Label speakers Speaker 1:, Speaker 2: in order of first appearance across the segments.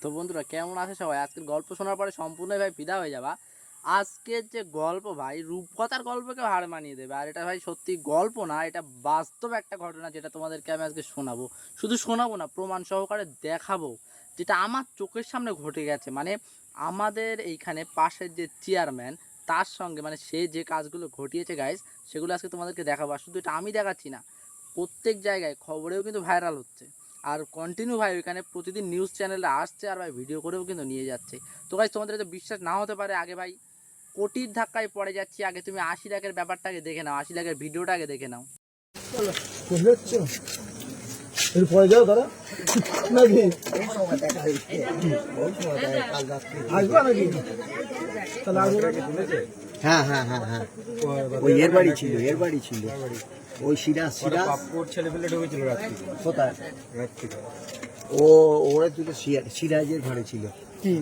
Speaker 1: তো বন্ধুরা কেমন আছে সবাই? আজকের গল্প শোনার পরে সম্পূর্ণই ভাই ফিদা হয়ে যাবা। আজকের যে গল্প ভাই রূপকথার গল্পকে হার মানিয়ে দেবে। আর এটা ভাই সত্যি গল্প না, এটা বাস্তব একটা ঘটনা যেটা তোমাদেরকে আমি আজকে শোনাবো। শুধু শোনাবো না, প্রমাণ সহকারে দেখাবো, যেটা আমার চোখের সামনে ঘটে গেছে। মানে আমাদের এইখানে পাশের যে চেয়ারম্যান, তার সঙ্গে মানে সে যে কাজগুলো ঘটিয়েছে গাইজ, সেগুলো আজকে তোমাদেরকে দেখাবো। আর শুধু এটা আমি দেখাচ্ছি না, প্রত্যেক জায়গায় খবরেও কিন্তু ভাইরাল হচ্ছে। আর কন্টিনিউ ভাই ওইখানে প্রতিদিন নিউজ চ্যানেলে আসছে, আর ভাই ভিডিও করেও কিন্তু নিয়ে যাচ্ছে। তো ভাই তোমাদের যদি বিশ্বাস না হতে পারে, আগে ভাই কোটির ধাক্কায় পড়ে যাচ্ছি, আগে তুমি 80 লাখের ব্যাপারটাকে দেখে নাও, 80 লাখের ভিডিওটা আগে দেখে নাও।
Speaker 2: পরে যাও দাদা নাকি আসবা নাকি?
Speaker 3: হ্যাঁ হ্যাঁ হ্যাঁ হ্যাঁ ওই এর বাড়ি ছিল ওই সিরাজ
Speaker 2: ছেলেপেলে ঢুকেছিল রাত্রি।
Speaker 3: কোথায়?
Speaker 2: রাত্রি
Speaker 3: ওরা দুটো সিরাজের ঘরে ছিল।
Speaker 2: কি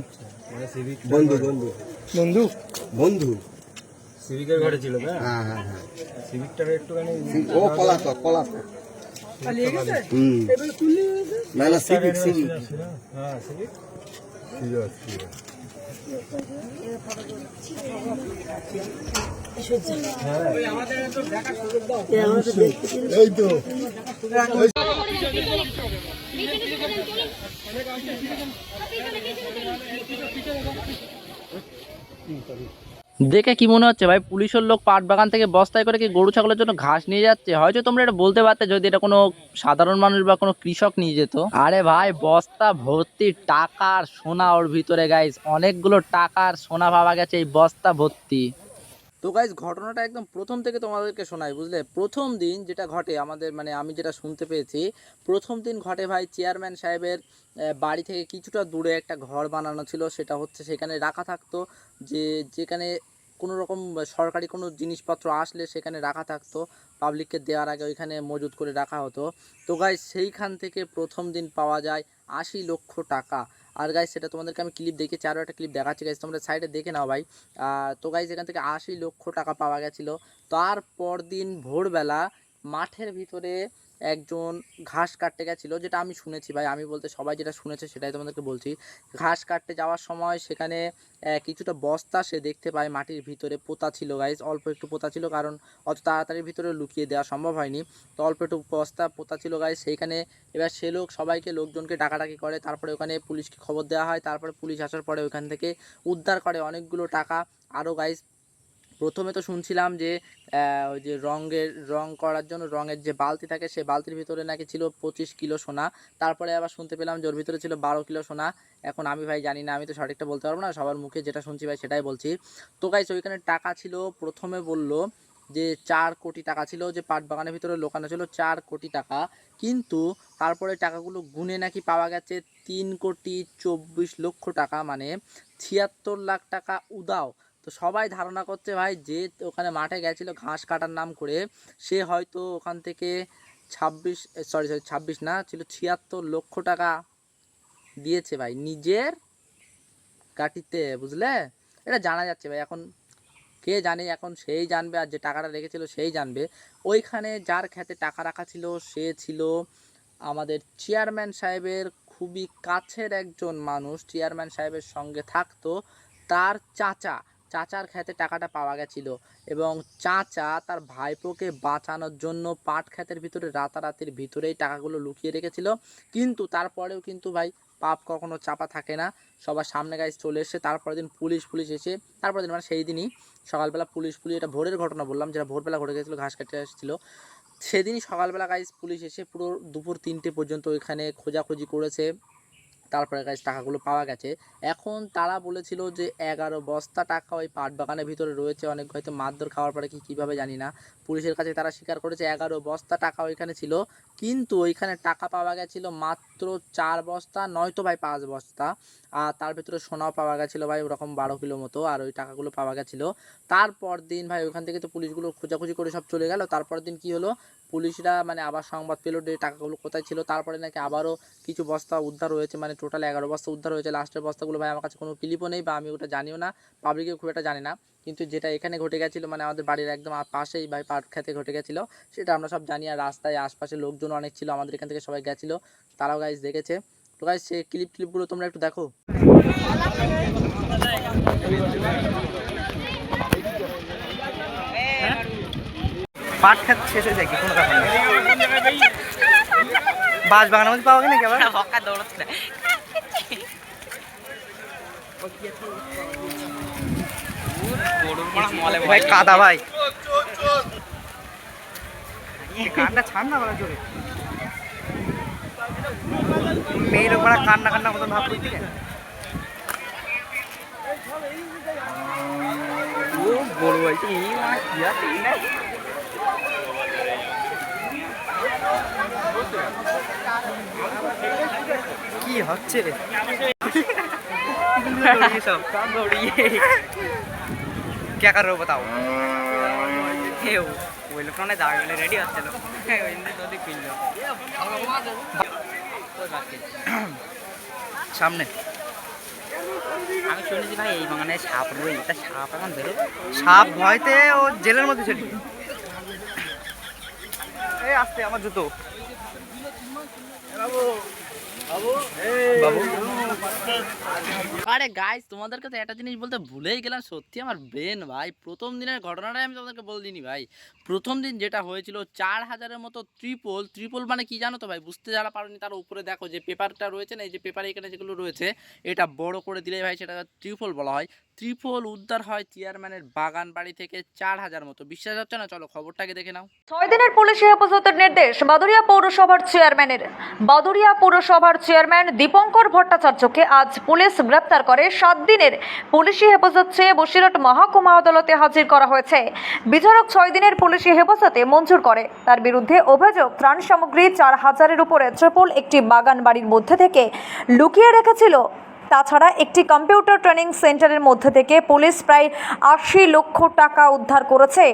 Speaker 2: মানে সিভিক
Speaker 3: বন্ধু বন্ধু
Speaker 2: বন্ধু
Speaker 3: বন্ধু
Speaker 2: সিভিকের ঘরে ছিল না?
Speaker 3: হ্যাঁ হ্যাঁ হ্যাঁ
Speaker 2: সিভিকটার একটুখানি
Speaker 3: ও পলাতক না না সিভিক
Speaker 2: হ্যাঁ সিভিক এই তো
Speaker 1: দেখে কি মনে হচ্ছে ভাই? পুলিশের লোক পাট বাগান থেকে বস্তায় করে কি গরু ছাগলের জন্য ঘাস নিয়ে যাচ্ছে? হয়তো তোমরা এটা বলতে পারতে যদি এটা কোনো সাধারণ মানুষ বা কোনো কৃষক নিয়ে যেত। আরে ভাই বস্তা ভর্তি টাকার সোনা ওর ভিতরে গাইস, অনেকগুলো টাকার সোনা পাওয়া গেছে এই বস্তা ভর্তি। তো গাইজ ঘটনাটা একদম প্রথম থেকে তোমাদেরকে শোনাই, বুঝলে? প্রথম দিন যেটা ঘটে আমাদের, মানে আমি যেটা শুনতে পেয়েছি, প্রথম দিন ঘটে ভাই চেয়ারম্যান সাহেবের বাড়ি থেকে কিছুটা দূরে একটা ঘর বানানো ছিল। সেটা হচ্ছে সেখানে রাখা থাকতো, যেখানে কোনো রকম সরকারি কোনো জিনিসপত্র আসলে সেখানে রাখা থাকতো, পাবলিককে দেওয়ার আগে ওইখানে মজুত করে রাখা হতো। তো গাইজ সেইখান থেকে প্রথম দিন পাওয়া যায় 80 লক্ষ টাকা। আর গাইজ সেটা তোমাদেরকে আমি ক্লিপ দেখিয়েছি, আরও একটা ক্লিপ দেখাচ্ছি গাইজ, তোমরা সাইডে দেখে নাও ভাই। তো গাইজ এখান থেকে 80 লক্ষ টাকা পাওয়া গেছিলো। তারপর দিন ভোরবেলা মাঠের ভিতরে একজন ঘাস কাটতে গেছিলো, যেটা আমি শুনেছি ভাই, আমি বলতে সবাই যেটা শুনেছে সেটাই তোমাদেরকে বলছি। ঘাস কাটতে যাওয়ার সময় সেখানে কিছুটা বস্তা সে দেখতে পায় মাটির ভিতরে পোতা ছিল গাইজ, অল্প একটু পোতা ছিল, কারণ অত তাড়াতাড়ির ভিতরে লুকিয়ে দেওয়া সম্ভব হয়নি। তো অল্প একটু বস্তা পোতা ছিল গাইজ সেইখানে। এবার সে লোকজনকে ডাকাডাকি করে, তারপরে ওখানে পুলিশকে খবর দেওয়া হয়। তারপরে পুলিশ আসার পরে ওখান থেকে উদ্ধার করে অনেকগুলো টাকা। আরও গাইজ প্রথমে তো শুনছিলাম যে ওই যে রং করার জন্য রঙের যে বালতি থাকে, সেই বালতির ভিতরে নাকি ছিল 25 কিলো সোনা। তারপরে আবার শুনতে পেলাম যে ওর ভিতরে ছিল 12 কিলো সোনা। এখন আমি ভাই জানি না, আমি তো সঠিকটা বলতে পারবো না, সবার মুখে যেটা শুনছি ভাই সেটাই বলছি। তো গাইস ওইখানে টাকা ছিল, প্রথমে বলল যে 4 কোটি টাকা ছিল, যে পাট বাগানের ভিতরে লোকানো ছিল 4 কোটি টাকা। কিন্তু তারপরে টাকাগুলো গুনে নাকি পাওয়া গেছে 3,24,00,000 টাকা, মানে 76 লাখ টাকা উদাও। তো সবাই ধারণা করছে ভাই যে ওখানে মাঠে গেছিল ঘাস কাটার নাম করে, সে হয়তো ওখান থেকে 26 না, ছিল 76 লক্ষ টাকা দিয়েছে ভাই নিজের গাটিতে, বুঝলে? এটা জানা যাচ্ছে ভাই। এখন কে জানে, এখন সেই জানবে, আর যে টাকাটা রেখেছিল সেই জানবে। ওইখানে যার খেতে টাকা রাখা ছিল সে ছিল আমাদের চেয়ারম্যান সাহেবের খুবই কাছের একজন মানুষ। চেয়ারম্যান সাহেবের সঙ্গে থাকতো তার চাচার খেতে টাকাটা পাওয়া গেছিল, এবং চাচা তার ভাইপোকে বাঁচানোর জন্য পাট ক্ষেতের ভিতরে রাতারাতির ভিতরেই টাকাগুলো লুকিয়ে রেখেছিল। কিন্তু তারপরেও কিন্তু ভাই পাপ কখনো চাপা থাকে না, সবার সামনে গাইজ চলে এসে তারপরের দিন পুলিশ এসে, তারপরের দিন মানে সেই দিনই সকালবেলা পুলিশ, এটা ভোরের ঘটনা বললাম, যেটা ভোরবেলা ঘটে গেছিলো, ঘাস কাটতে এসেছিলো। সেদিনই সকালবেলা গাইজ পুলিশ এসে পুরো দুপুর 3টে পর্যন্ত ওইখানে খোঁজাখুঁজি করেছে। তারপরে গাইজ টাকাগুলো পাওয়া গেছে। এখন তারা বলেছিল যে 11 বস্তা টাকা ওই পাট বাগানের ভিতরে রয়েছে। অনেক হয়তো মারধর খাওয়ার পরে কি কীভাবে জানি না, পুলিশের কাছে তারা স্বীকার করেছে 11 বস্তা টাকা ওইখানে ছিল। কিন্তু ওইখানে টাকা পাওয়া গেছিলো মাত্র 4 বস্তা, নয়তো ভাই 5 বস্তা। আর তার ভিতরে সোনাও পাওয়া গেছিলো ভাই ওরকম 12 কিলো মতো, আর ওই টাকাগুলো পাওয়া গেছিলো। তারপর দিন ভাই ওইখান থেকে তো পুলিশগুলো খোঁজাখুঁজি করে সব চলে গেল। তারপর দিন কি হলো, পুলিশরা মানে আবার সংবাদ পেল যে টাকাগুলো কোথায় ছিল। তারপরে নাকি আবারও কিছু বস্তা উদ্ধার হয়েছে, মানে টোটাল 11 বস্তা উদ্ধার হয়েছে। লাস্টের বস্তাগুলো ভাই আমার কাছে কোনো ক্লিপও নেই, বা আমি ওটা জানিও না, পাবলিকেও খুব একটা জানি না। কিন্তু যেটা এখানে ঘটে গেছিলো, মানে আমাদের বাড়ির একদম পাশেই ভাই পাট খেতে ঘটে গেছিলো, সেটা আমরা সব জানি। আর রাস্তায় আশপাশে লোকজন অনেক ছিল, আমাদের এখান থেকে সবাই গেছিলো, তারাও গাইজ দেখেছে। তো গাইস সেই ক্লিপগুলো তোমরা একটু দেখো।
Speaker 4: পাট খেত শেষ হয়ে যায় কি কোনো ব্যাপার নেই। বাস বাগানের মধ্যে পাওয়া নাকি আবার ভাই কাদা ভাই কানটা ছাড় না বলা জোরে মেয়ে লোক বড় কান্না মতন ভাব করতে বড় ভাই কি হচ্ছে क्या कर रहे हो बताओ ওই লোক না যাবে বলে রেডি হচ্ছিল সামনে
Speaker 1: আমি শুনেছি ভাই এই বাগানে সাপ রয়েছে, সাপ এখন বেরো,
Speaker 4: সাপ ভয়তে ও জেলের মধ্যে ছিল। এই আসতে আমার জুতো বাবু।
Speaker 1: আরে গাইস তোমাদেরকে তো একটা জিনিস বলতে ভুলেই গেলাম, সত্যি আমার ব্রেন ভাই। প্রথম দিনের ঘটনাটাই আমি তোমাদেরকে বলিনি ভাই। প্রথম দিন যেটা হয়েছিল 4000-এর মতো ত্রিপল মানে কি জানো তো ভাই, বুঝতে যারা পারোনি তার উপরে দেখো যে পেপারটা রয়েছে না, এই যে পেপারে এখানে যেগুলো রয়েছে এটা বড় করে দিলে ভাই সেটা ত্রিপল বলা হয়। ত্রিপল উদ্ধার হয় চেয়ারম্যানের বাগান বাড়ি থেকে 4000 মতো। বিশ্বাস হচ্ছে না? চলো খবরটাকে দেখে নাও।
Speaker 5: 6 দিনের পুলিশি হেফাজতের নির্দেশ বাদুড়িয়া পৌরসভার চেয়ারম্যানের। বাদুড়িয়া পৌরসভার চেয়ারম্যান দীপঙ্কর ভট্টাচার্যকে আজ পুলিশ গ্রেপ্তার করে 7 দিনের পুলিশি হেফাজত চেয়ে বসিরহাট মহকুমা আদালতে হাজির করা হয়েছে। বিচারক 6 দিনের পুলিশি হেফাজতে মঞ্জুর করে। তার বিরুদ্ধে অভিযোগ ত্রাণ সামগ্রী 4000-এর উপরে ট্রিপল একটি বাগান বাড়ির মধ্যে থেকে লুকিয়ে রেখেছিল। তাছাড়া একটি কম্পিউটার ট্রেনিং সেন্টারের মধ্যে থেকে পুলিশ প্রায় 80 লক্ষ টাকা উদ্ধার করেছে।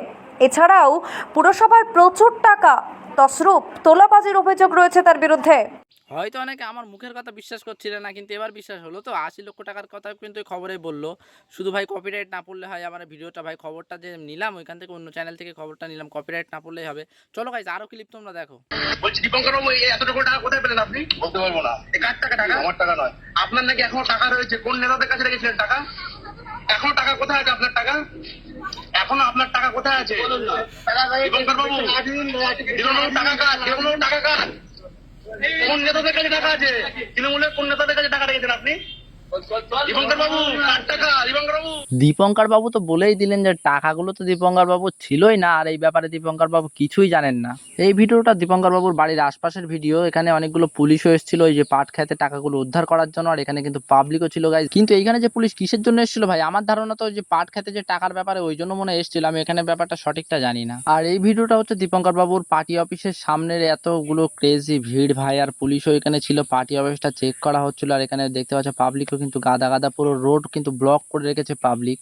Speaker 5: এছাড়াও পুরসভার প্রচুর টাকা তছরূপ তোলাবাজির অভিযোগ রয়েছে তার বিরুদ্ধে।
Speaker 1: হয়তো অনেকে আমার মুখের কথা বিশ্বাস করছিলেন না, কিন্তু এবার বিশ্বাস হলো। তো 80 লক্ষ টাকার কথা কিন্তু খবরে বললো। শুধু ভাই কপিরাইট না পড়লে হয় আমার ভিডিওটা, ভাই খবরটা যে নিলাম ওইখান থেকে অন্য চ্যানেল থেকে খবরটা নিলাম, কপিরাইট না পড়লেই হবে। চলো গাইস আরো ক্লিপ তোমরা দেখো।
Speaker 6: বলছি দীপঙ্কর বাবু এই এতটুকু টাকা কোথায় পেলেন আপনি? বলতে পারবো না। এই কার টাকা? টাকা আমার টাকা নয়। আপনার নাকি এখনো টাকা রয়েছে। কোন নেতাদের কাছে রেখেছিলেন টাকা? এখনো টাকা কোথায় আছে আপনার টাকা? এখনো আপনার টাকা কোথায় আছে দীপঙ্কর বাবু? টাকা কার? টাকা কার? কোন নেতাদের কাছে টাকা আছে? তৃণমূলের কোন নেতাদের কাছে টাকা রেখেছেন আপনি? দীপঙ্কর বাবু কার টাকা?
Speaker 1: দীপঙ্কর বাবু তো বলেই দিলেন যে টাকাগুলো তো দীপঙ্কর বাবু ছিলই না, আর এই ব্যাপারে দীপঙ্কর বাবু কিছুই জানেন না। এই ভিডিওটা দীপঙ্কর বাবুর বাড়ির আশপাশের ভিডিও। এখানে অনেকগুলো পুলিশও এসেছিল ওই যে পাট খেতে টাকাগুলো উদ্ধার করার জন্য, আর এখানে কিন্তু পাবলিকও ছিল গাইজ। কিন্তু এইখানে যে পুলিশ কিসের জন্য এসেছিল ভাই, আমার ধারণা তো যে পাট খেতে যে টাকার ব্যাপারে ওই জন্য মনে এসেছিল। আমি এখানে ব্যাপারটা সঠিকটা জানি না। আর এই ভিডিওটা হচ্ছে দীপঙ্কর বাবুর পার্টি অফিসের সামনের এতগুলো ক্রেজি ভিড় ভাই, আর পুলিশও এখানে ছিল, পার্টি অফিসটা চেক করা হচ্ছিল। আর এখানে দেখতে পাচ্ছ পাবলিকও কিন্তু গাদা পুরো রোড কিন্তু ব্লক করে রেখেছে পাবলিক।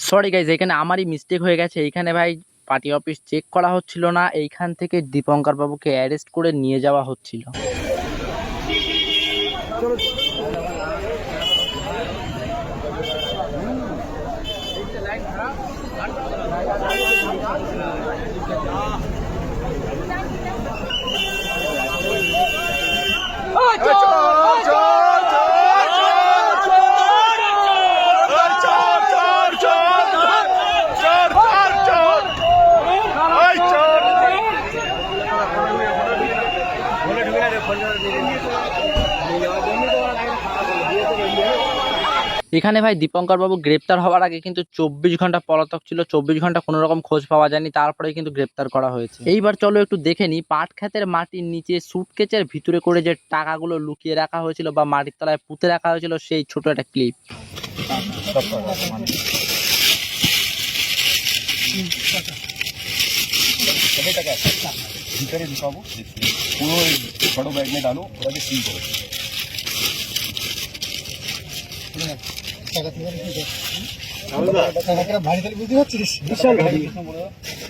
Speaker 1: সরি গাইজ, এখানে আমারই মিস্টেক হয়ে গেছে। এইখানে ভাই পার্টি অফিস চেক করা হচ্ছিল না, এইখান থেকে দীপঙ্কর বাবুকে অ্যারেস্ট করে নিয়ে যাওয়া হচ্ছিল। এখানে ভাই দীপঙ্কর বাবু গ্রেপ্তার হওয়ার আগে কিন্তু 24 ঘন্টা পলাতক ছিল, 24 ঘন্টা কোনো রকম খোঁজ পাওয়া যায়নি, তারপরে কিন্তু গ্রেপ্তার করা হয়েছে। এইবার চলো একটু দেখে নি পাট ক্ষেতের মাটির নিচে সুটকেসের ভিতরে করে যে টাকাগুলো লুকিয়ে রাখা হয়েছিল বা মাটির তলায় পুঁতে রাখা হয়েছিল সেই ছোট একটা ক্লিপ।
Speaker 7: ভিতরে ঢুকাবো, পুরো বড় ব্যাগ নিয়ে ডালো, ওটাকে সিল করো।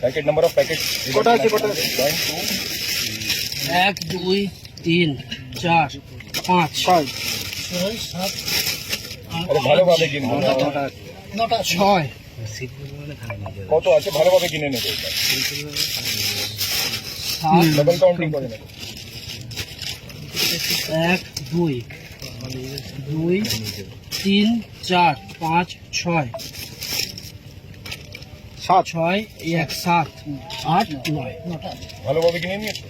Speaker 7: প্যাকেট নাম্বার অফ প্যাকেট কটা আছে?
Speaker 8: 1 2 3 4 5
Speaker 7: আরে ভালোভাবে কিনবো,
Speaker 8: 6
Speaker 7: কত আছে ভালোভাবে কিনে নেবে, ডাবল কাউন্টিং করে নেবে।
Speaker 8: 1 2 2 3 4 5 6 6 1 7 8 9
Speaker 7: ভালোভাবে কিনে নিয়েছো,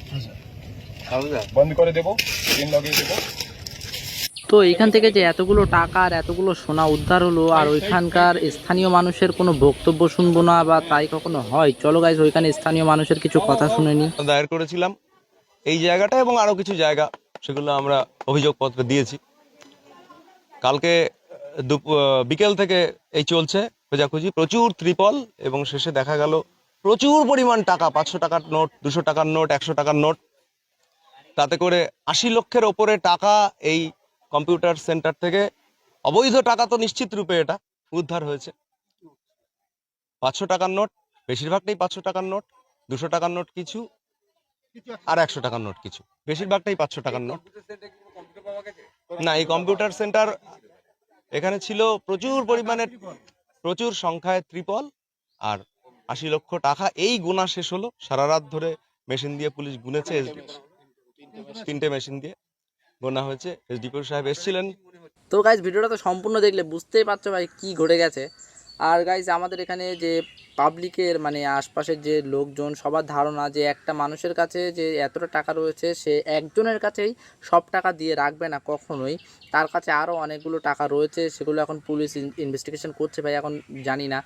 Speaker 7: বন্ধ করে দেবো, চেন লাগিয়ে দেবো।
Speaker 1: তো এখান থেকে যে এতগুলো টাকা আর এতগুলো সোনা উদ্ধার হলো, আর ওইখানকার স্থানীয় মানুষের কোনো বক্তব্য শুনবো না বা তাই কখনো হয়? চলো গাইজ ওইখানে স্থানীয় মানুষের কিছু কথা শুনে নি।
Speaker 9: দায়ের করেছিলাম এই জায়গাটা এবং আরো কিছু জায়গা, সেগুলো আমরা অভিযোগপত্র দিয়েছি। কালকে বিকেল থেকে এই চলছে খোঁজাখুঁজি, প্রচুর ত্রিপল, এবং শেষে দেখা গেল প্রচুর পরিমাণ টাকা, 500 টাকার নোট, 200 টাকার নোট, 100 টাকার নোট, তাতে করে 80 লক্ষের ওপরে টাকা এই কম্পিউটার সেন্টার থেকে, অবৈধ টাকা তো নিশ্চিত রূপে এটা উদ্ধার হয়েছে। 500 টাকার নোট, বেশিরভাগটাই 500 টাকার নোট, 200 টাকার নোট কিছু, আর 100 টাকার নোট কিছু, বেশিরভাগটাই 500 টাকার নোট। না, এই কম্পিউটার সেন্টার এখানে ছিল প্রচুর পরিমাণে, প্রচুর সংখ্যায় ত্রিপল আর 80 লক্ষ টাকা। এই গোনা শেষ হলো, সারা রাত ধরে মেশিন দিয়ে পুলিশ গুনেছে, 3টে মেশিন দিয়ে গোনা হয়েছে। এসডিপিও সাহেব এসেছিলেন।
Speaker 1: তো গাইজ ভিডিওটা তো সম্পূর্ণ দেখলে বুঝতেই পারছো ভাই কি ঘটে গেছে। আর গাইজ আমাদের এখানে যে পাবলিকের মানে আশপাশের যে লোকজন, সবার ধারণা যে একটা মানুষের কাছে যে এতটা টাকা রয়েছে সে একজনের কাছেই সব টাকা দিয়ে রাখবে না কখনোই, তার কাছে আরও অনেকগুলো টাকা রয়েছে, সেগুলো এখন পুলিশ ইনভেস্টিগেশন করছে ভাই। এখন জানি না,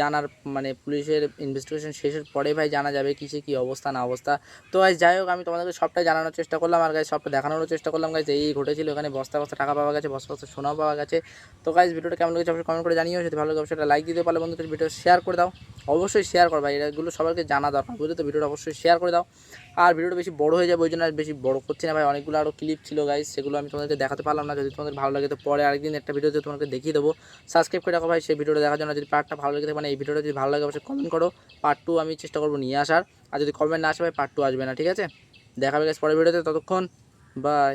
Speaker 1: জানার মানে পুলিশের ইনভেস্টিগেশন শেষের পরে ভাই জানা যাবে কিসে কী অবস্থা না অবস্থা। তো গাইজ যাই হোক, আমি তোমাদেরকে সবটাই জানানোর চেষ্টা করলাম, আর গাইজ সবটা দেখানোর চেষ্টা করলাম। গাইজ এই ঘটেছিল, এখানে বস্তা বস্তা টাকা পাওয়া গেছে, বস্তা বস্তা সোনাও পাওয়া গেছে। তো গাইজ ভিডিওটা কেমন লেগেছে অবশ্যই কমেন্ট করে জানিও, যদি ভালো লাগে অবশ্যই একটা লাইক দিতে পারলে বন্ধুদের ভিডিও শেয়ার করে দাও, অবশ্যই শেয়ার করো ভাই, এগুলো সবাইকে জানা দরকার, বুঝলে তো? ভিডিওটা অবশ্যই শেয়ার করে দাও। আর ভিডিওটা বেশি বড় হয়ে যাবে, ওই জন্য আর বেশি বড় করছি না ভাই। অনেকগুলো আরও ক্লিপ ছিল গাইজ, সেগুলো আমি তোমাদেরকে দেখাতে পারলাম না। যদি তোমাদের ভালো লাগে তো পরে আরেকদিন একটা ভিডিওতে তোমাকে দেখিয়ে দেবো। সাবস্ক্রাইব করে রাখো ভাই সেই ভিডিওটা দেখার জন্য। যদি পার্টটা ভালো লেগে থাকে, মানে এই ভিডিওটা যদি ভালো লাগে অবশ্যই কমেন্ট করো, পার্ট 2 আমি চেষ্টা করবো নিয়ে আসার। আর যদি কমেন্ট না আসে ভাই, পার্ট 2 আসবে না, ঠিক আছে? দেখাবে গাইজ পরের ভিডিওতে, ততক্ষণ বাই।